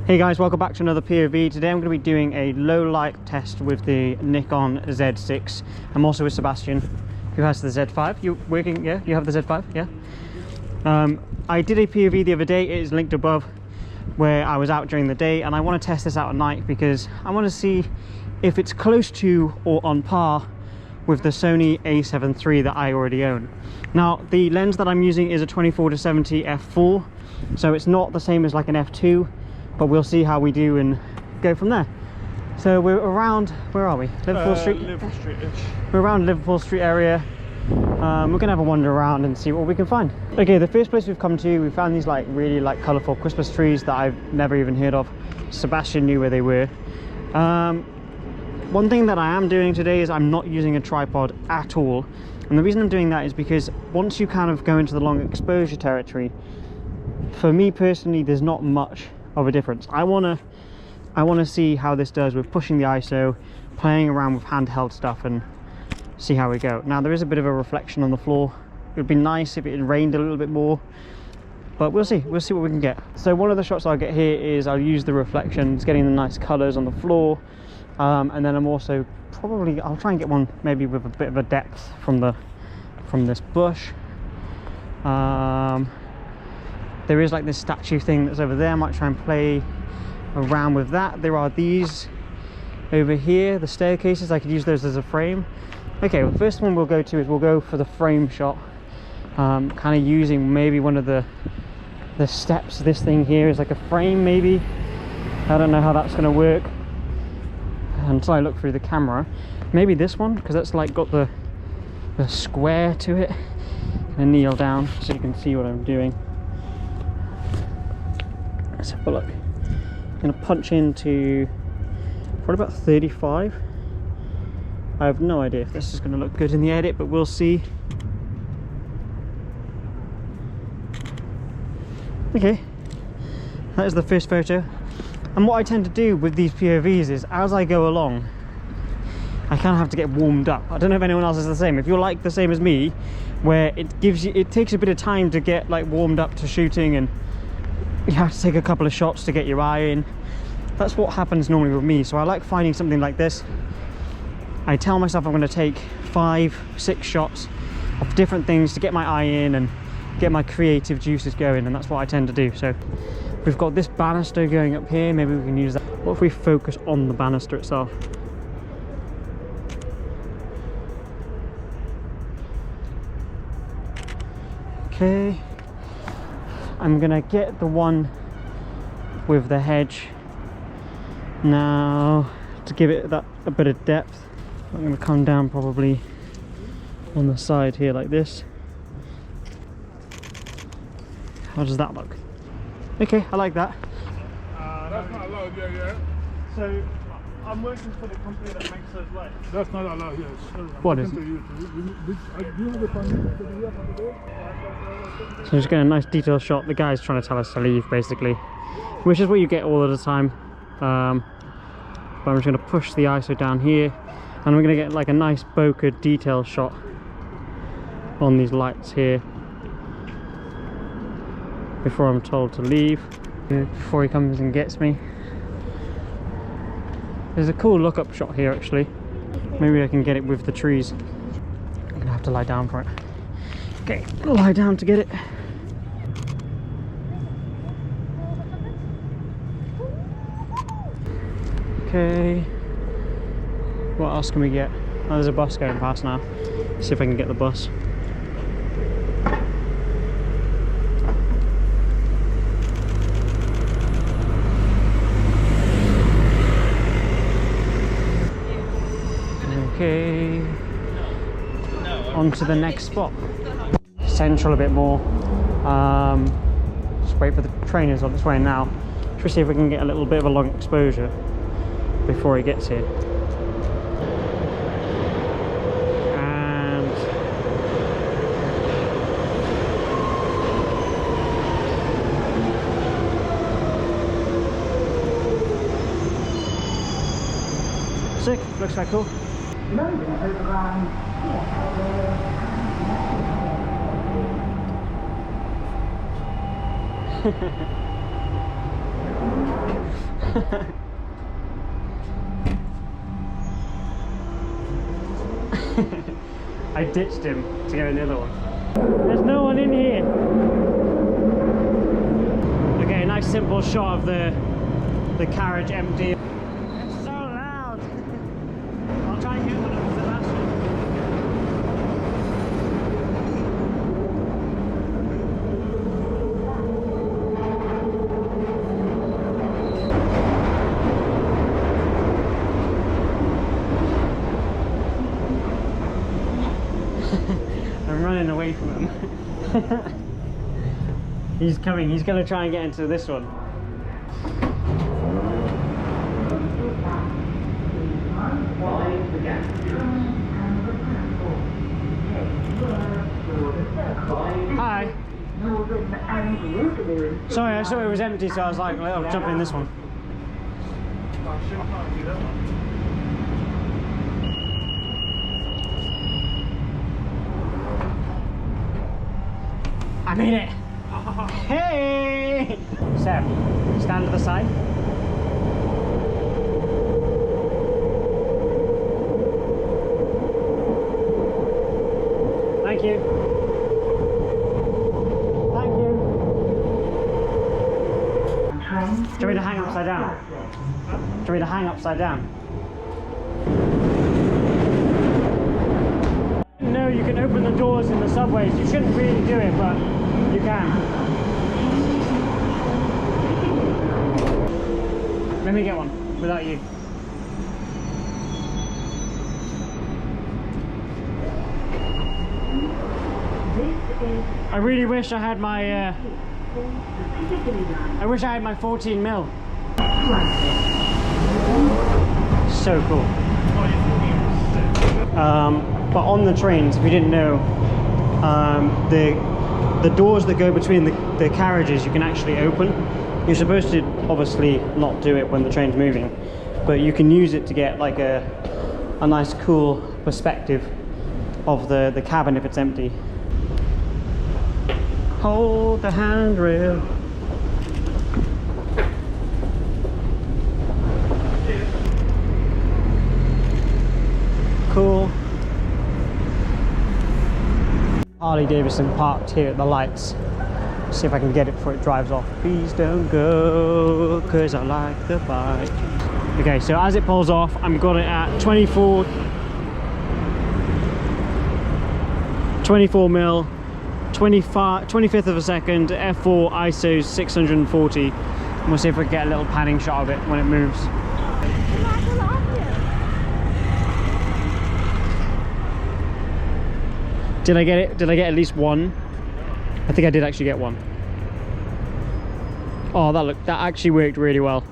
Hey guys, welcome back to another POV. Today I'm going to be doing a low light test with the Nikon Z6. I'm also with Sebastian, who has the Z5. You working? Yeah, you have the Z5. Yeah. I did a POV the other day. It is linked above, where I was out during the day, and I want to test this out at night because I want to see if it's close to or on par with the Sony A7 III that I already own. Now, the lens that I'm using is a 24-70 f4, so it's not the same as like an f2. But we'll see how we do and go from there. So we're around, where are we? Liverpool Street? Liverpool Street-ish. We're around Liverpool Street area. We're gonna have a wander around and see what we can find. Okay, the first place we've come to, we found these like really like colourful Christmas trees that I've never even heard of. Sebastian knew where they were. One thing that I am doing today is I'm not using a tripod at all. And the reason I'm doing that is because once you kind of go into the long exposure territory, for me personally, there's not much of a difference. I want to see how this does with pushing the ISO, playing around with handheld stuff, and see how we go. Now there is a bit of a reflection on the floor. It would be nice if it rained a little bit more, but we'll see what we can get. So one of the shots I'll get here is I'll use the reflections, getting the nice colors on the floor, and then I'm also I'll try and get one maybe with a bit of a depth from this bush. There is like this statue thing that's over there. I might try and play around with that. There are these over here, the staircases. I could use those as a frame. Okay, well, the first one we'll go to is we'll go for the frame shot. Kind of using maybe one of the steps. This thing here is like a frame maybe. I don't know how that's going to work until I look through the camera. Maybe this one, because that's like got the square to it. And kneel down so you can see what I'm doing. Let's have a look. I'm going to punch into probably about 35. I have no idea if this is going to look good in the edit, but we'll see. Okay, that is the first photo. And what I tend to do with these POVs is as I go along, I kind of have to get warmed up. I don't know if anyone else is the same. If you're like the same as me, where it takes a bit of time to get like warmed up to shooting, and you have to take a couple of shots to get your eye in. That's what happens normally with me. So I like finding something like this. I tell myself I'm going to take 5-6 shots of different things to get my eye in and get my creative juices going, and that's what I tend to do. So we've got this banister going up here. Maybe we can use that. What if we focus on the banister itself? Okay, I'm gonna get the one with the hedge now to give it a bit of depth. I'm gonna come down probably on the side here like this. How does that look? Okay, I like that. That's not allowed here, yeah? So I'm working for the company that makes those lights. That's not allowed here. What is it? Do you have the permit to be here for the day? So just getting a nice detailed shot. The guy's trying to tell us to leave basically, which is what you get all of the time. But I'm just going to push the ISO down here, and we're going to get like a nice bokeh detail shot on these lights here before I'm told to leave, before he comes and gets me. There's a cool look-up shot here actually. Maybe I can get it with the trees. I'm going to have to lie down for it. Okay, lie down to get it. Okay, what else can we get? Oh, there's a bus going past now. See if I can get the bus. Okay, on to the next spot. Central a bit more. Just wait for the trainers on its way now. Should see if we can get a little bit of a long exposure before he gets here. And sick, looks quite cool. I ditched him to go in the other one. There's no one in here. Okay, nice simple shot of the carriage empty. It's so loud. I'll try and get one of Sebastian. I'm running away from him. He's coming, he's going to try and get into this one. Hi. Sorry, I saw it was empty, so I was like, I'll jump in this one. I made it! Hey! Seb, stand to the side. Thank you. Thank you. Do you want me to hang upside down? Do you want me to hang upside down? No, you can open the doors in the subways. You shouldn't really do it, but you can. Let me get one without you. I really wish I had my I wish I had my 14mm. So cool. But on the trains, if you didn't know, the doors that go between the carriages you can actually open. You're supposed to obviously not do it when the train's moving, but you can use it to get like a nice cool perspective of the cabin if it's empty. Hold the handrail. Cool. Harley Davidson parked here at the lights. See if I can get it before it drives off. Please don't go, cause I like the bike. Okay, so as it pulls off, I've got it at 24 mil, 25th of a second, f4 ISO 640. And we'll see if we can get a little panning shot of it when it moves. Did I get it? Did I get at least one? I think I did actually get one. Oh, that actually worked really well.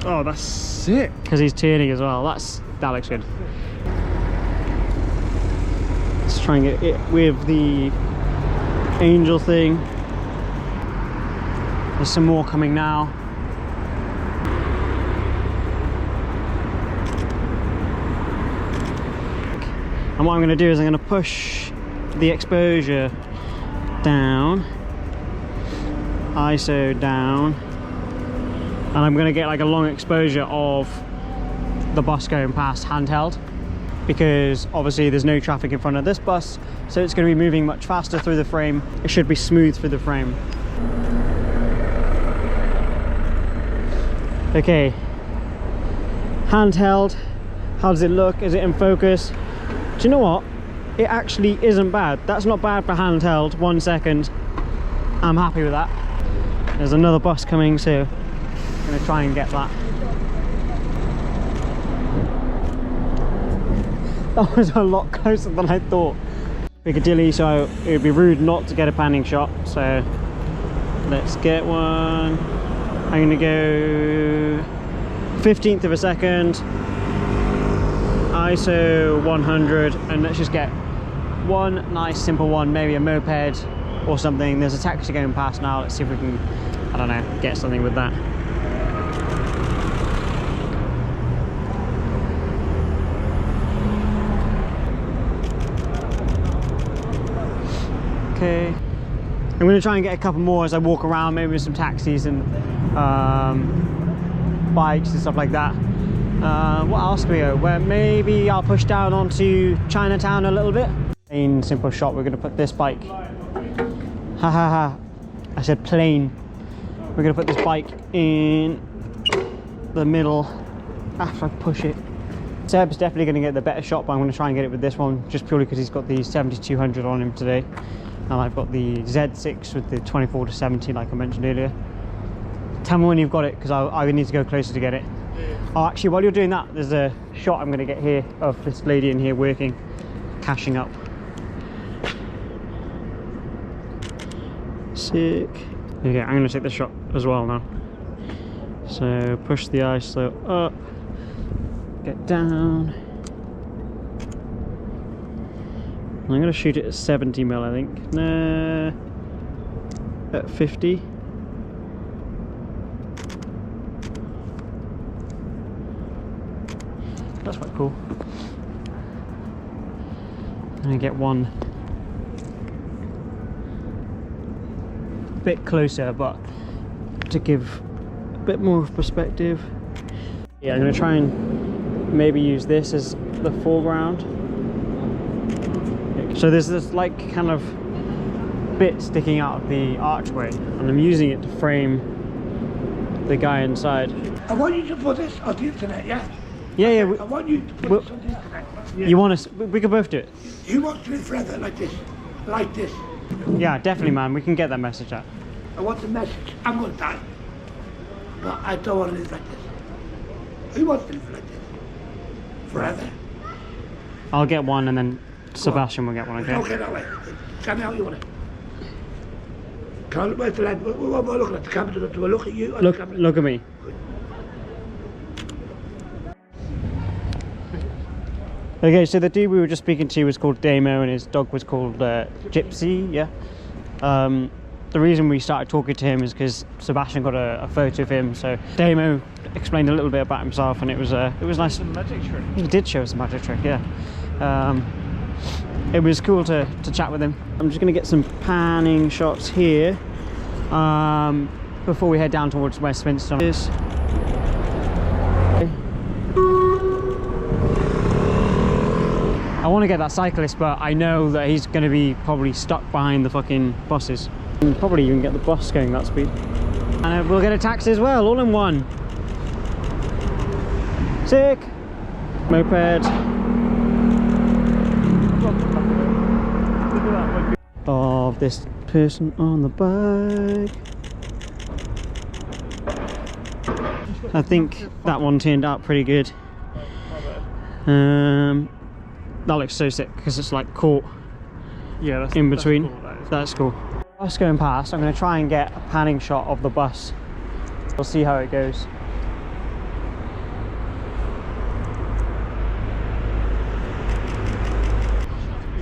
Oh, that's sick. Because he's turning as well. That looks good. Let's try and get it with the angel thing. There's some more coming now. And what I'm going to do is I'm going to push the exposure down, ISO down, and I'm going to get like a long exposure of the bus going past handheld, because obviously there's no traffic in front of this bus, so it's going to be moving much faster through the frame. It should be smooth through the frame. Okay, handheld, how does it look? Is it in focus? Do you know what? It actually isn't bad. That's not bad for handheld. 1 second. I'm happy with that. There's another bus coming, so I'm going to try and get that. That was a lot closer than I thought. Piccadilly, so it would be rude not to get a panning shot. So let's get one. I'm going to go 15th of a second. ISO 100, and let's just get one nice simple one, maybe a moped or something. There's a taxi going past now. Let's see if we can, I don't know, get something with that. Okay, I'm going to try and get a couple more as I walk around, maybe with some taxis and bikes and stuff like that. What else can we go? Well, maybe I'll push down onto Chinatown a little bit. Plain simple shot. We're going to put this bike. Ha ha ha. I said plain. We're going to put this bike in the middle after I push it. Seb's definitely going to get the better shot, but I'm going to try and get it with this one just purely because he's got the 7200 on him today. And I've got the Z6 with the 24-70 like I mentioned earlier. Tell me when you've got it because I need to go closer to get it. Oh, actually, while you're doing that, there's a shot I'm going to get here of this lady in here working, cashing up. Sick. Okay, I'm going to take the shot as well now. So push the ISO up, get down. I'm going to shoot it at 70mm, I think. Nah, at 50. That's quite cool. I'm going to get one a bit closer, but to give a bit more of perspective. Yeah, I'm going to try and maybe use this as the foreground. So there's this like kind of bit sticking out of the archway, and I'm using it to frame the guy inside. I want you to put this on the internet, yeah? Yeah, yeah. I want you to put this on the internet. Yeah. You want us? We could both do it. You want to live forever like this, like this. Yeah, definitely, man. We can get that message out. I want the message. I'm going to die, but I don't want to live like this. Who wants to live like this? Forever. I'll get one, and then Sebastian will get one. Okay. Okay, that way. Tell me how you want it. Can't wait till what am I looking at? The camera? Do I look at you? Or Look, the camera? look at me. Okay, so the dude we were just speaking to was called Damo, and his dog was called Gypsy. Yeah. The reason we started talking to him is because Sebastian got a photo of him. So Damo explained a little bit about himself, and it was nice. Magic trick. He did show us a magic trick, yeah. It was cool to chat with him. I'm just going to get some panning shots here before we head down towards Westminster. I want to get that cyclist, but I know that he's going to be probably stuck behind the fucking buses. And probably even get the bus going that speed. And we'll get a taxi as well, all in one. Sick! Moped. Of this person on the bike. I think that one turned out pretty good. That looks so sick because it's like caught in between. That's cool. Bus going past, I'm going to try and get a panning shot of the bus. We'll see how it goes.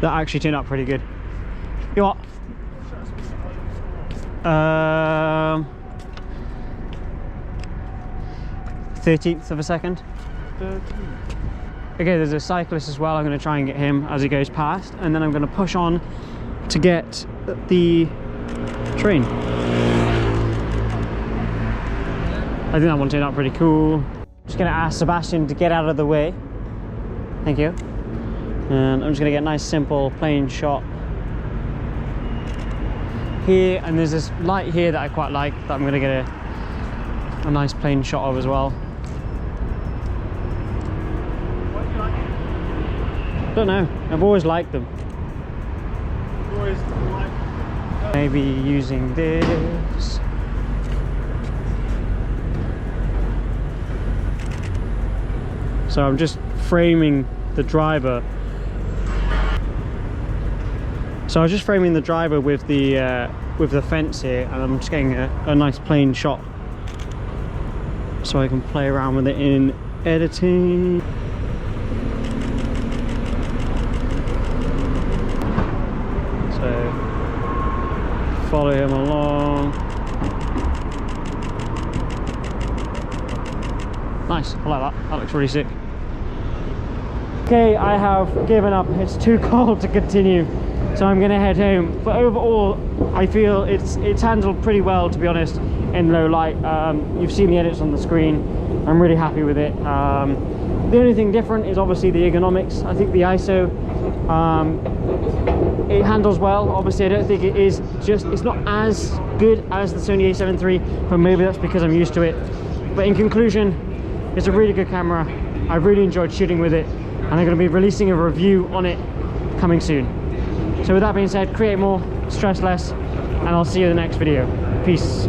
That actually turned out pretty good. You what? 1/13 of a second. 13. Okay, there's a cyclist as well. I'm going to try and get him as he goes past, and then I'm going to push on to get the train. I think that one turned out pretty cool. Just going to ask Sebastian to get out of the way. Thank you. And I'm just going to get a nice simple plain shot here, and there's this light here that I quite like that I'm going to get a nice plain shot of as well. Don't know, I've always liked them. Maybe using this. So I'm just framing the driver. So I was just framing the driver with the fence here, and I'm just getting a nice plain shot so I can play around with it in editing. So follow him along. Nice, I like that. That looks really sick. Okay, I have given up. It's too cold to continue, so I'm gonna head home. But overall, I feel it's handled pretty well, to be honest, in low light. You've seen the edits on the screen. I'm really happy with it. The only thing different is obviously the ergonomics. I think the ISO, it handles well. Obviously, I don't think it's not as good as the Sony a7 III, but maybe that's because I'm used to it. But in conclusion, it's a really good camera. I really enjoyed shooting with it, and I'm going to be releasing a review on it coming soon. So with that being said, create more, stress less, and I'll see you in the next video. Peace.